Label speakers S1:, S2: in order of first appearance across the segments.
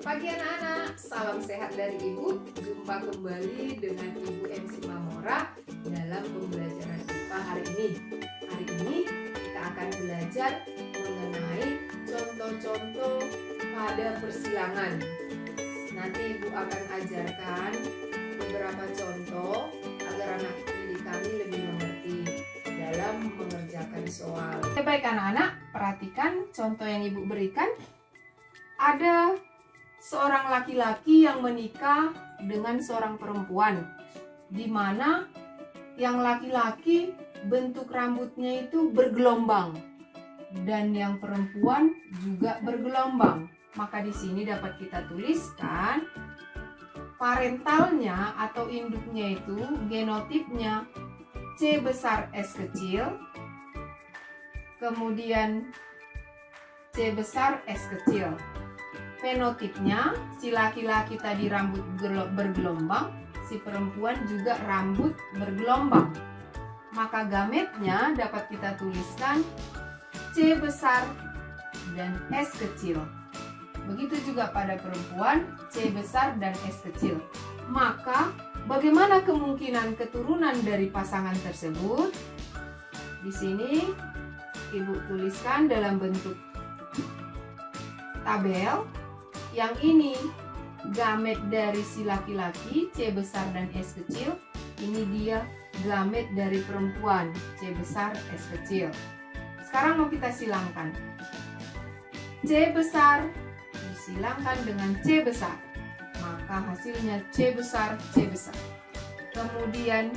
S1: Selamat pagi anak-anak, salam sehat dari Ibu. Jumpa kembali dengan Ibu MC Mamora dalam pembelajaran IPA hari ini. Hari ini kita akan belajar mengenai contoh-contoh pada persilangan. Nanti Ibu akan ajarkan beberapa contoh agar anak didik kami lebih mengerti dalam mengerjakan soal. Baik anak-anak, perhatikan contoh yang Ibu berikan. Ada seorang laki-laki yang menikah dengan seorang perempuan, di mana yang laki-laki bentuk rambutnya itu bergelombang dan yang perempuan juga bergelombang. Maka di sini dapat kita tuliskan parentalnya atau induknya itu genotipnya C besar S kecil, kemudian C besar S kecil. Fenotipnya, si laki-laki tadi rambut bergelombang, si perempuan juga rambut bergelombang. Maka gametnya dapat kita tuliskan C besar dan S kecil. Begitu juga pada perempuan, C besar dan S kecil. Maka bagaimana kemungkinan keturunan dari pasangan tersebut? Di sini Ibu tuliskan dalam bentuk tabel. Yang ini gamet dari si laki-laki C besar dan S kecil. Ini dia gamet dari perempuan C besar S kecil. Sekarang mau kita silangkan. C besar disilangkan dengan C besar, maka hasilnya C besar C besar. Kemudian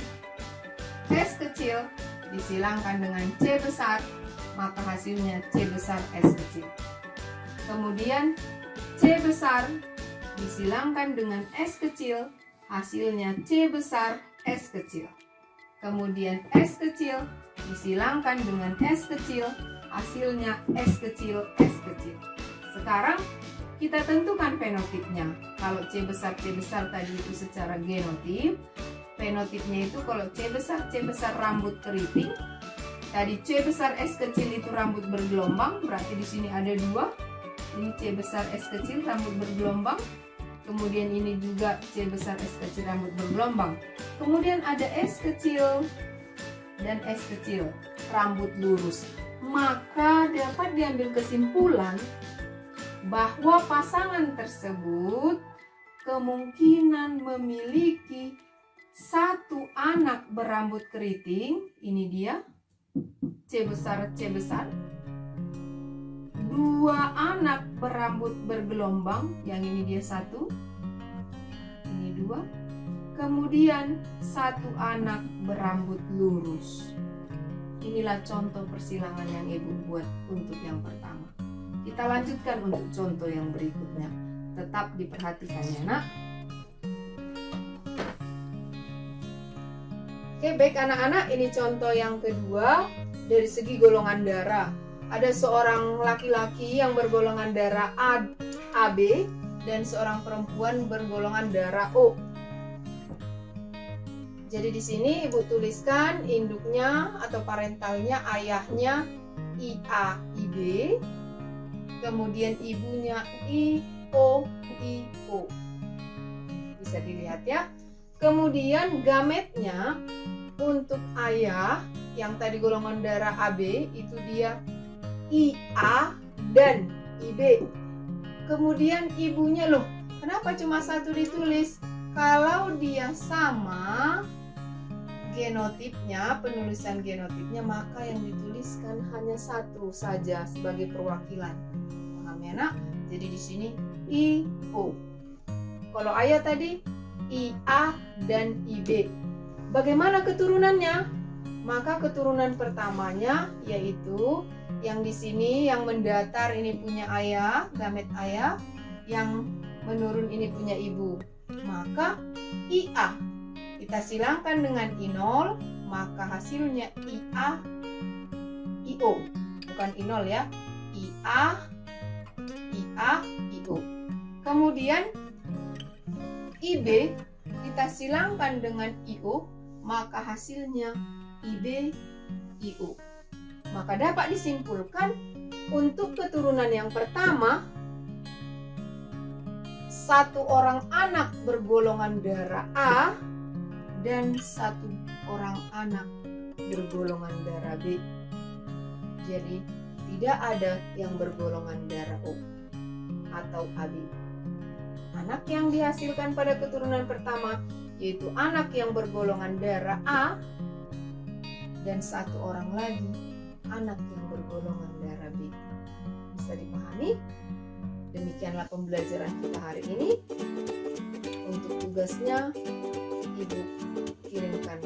S1: S kecil disilangkan dengan C besar, maka hasilnya C besar S kecil. Kemudian C besar disilangkan dengan S kecil, hasilnya C besar S kecil. Kemudian S kecil disilangkan dengan S kecil, hasilnya S kecil S kecil. Sekarang kita tentukan fenotipnya. Kalau C besar tadi itu secara genotip, fenotipnya itu kalau C besar rambut keriting, tadi C besar S kecil itu rambut bergelombang, berarti di sini ada dua. Ini C besar S kecil rambut bergelombang. Kemudian ini juga C besar S kecil rambut bergelombang. Kemudian ada S kecil dan S kecil rambut lurus. Maka dapat diambil kesimpulan bahwa pasangan tersebut kemungkinan memiliki satu anak berambut keriting. Ini dia C besar dua anak berambut bergelombang, yang ini dia satu, ini dua, kemudian satu anak berambut lurus. Inilah contoh persilangan yang Ibu buat untuk yang pertama. Kita lanjutkan untuk contoh yang berikutnya. Tetap diperhatikan ya nak. Oke, baik anak-anak, ini contoh yang kedua dari segi golongan darah. Ada seorang laki-laki yang bergolongan darah AB dan seorang perempuan bergolongan darah O. Jadi di sini Ibu tuliskan induknya atau parentalnya, ayahnya IA IB, kemudian ibunya IO. Bisa dilihat ya. Kemudian gametnya untuk ayah yang tadi golongan darah AB itu dia IA dan IB. Kemudian ibunya, loh kenapa cuma satu ditulis? Kalau dia sama genotipnya, penulisan genotipnya, maka yang dituliskan hanya satu saja sebagai perwakilan. Paham ya nak? Jadi di sini IO. Kalau ayah tadi IA dan IB. Bagaimana keturunannya? Maka keturunan pertamanya yaitu yang di sini yang mendatar ini punya ayah, gamet ayah, yang menurun ini punya ibu. Maka IA kita silangkan dengan I0, maka hasilnya IA IO. Bukan I0 ya. IA IO. Kemudian IB kita silangkan dengan IO, maka hasilnya IB IO. Maka dapat disimpulkan untuk keturunan yang pertama satu orang anak bergolongan darah A dan satu orang anak bergolongan darah B. Jadi tidak ada yang bergolongan darah O atau AB. Anak yang dihasilkan pada keturunan pertama yaitu anak yang bergolongan darah A dan satu orang lagi anak yang bergolongan darah B. Bisa dipahami? Demikianlah pembelajaran kita hari ini. Untuk tugasnya, Ibu kirimkan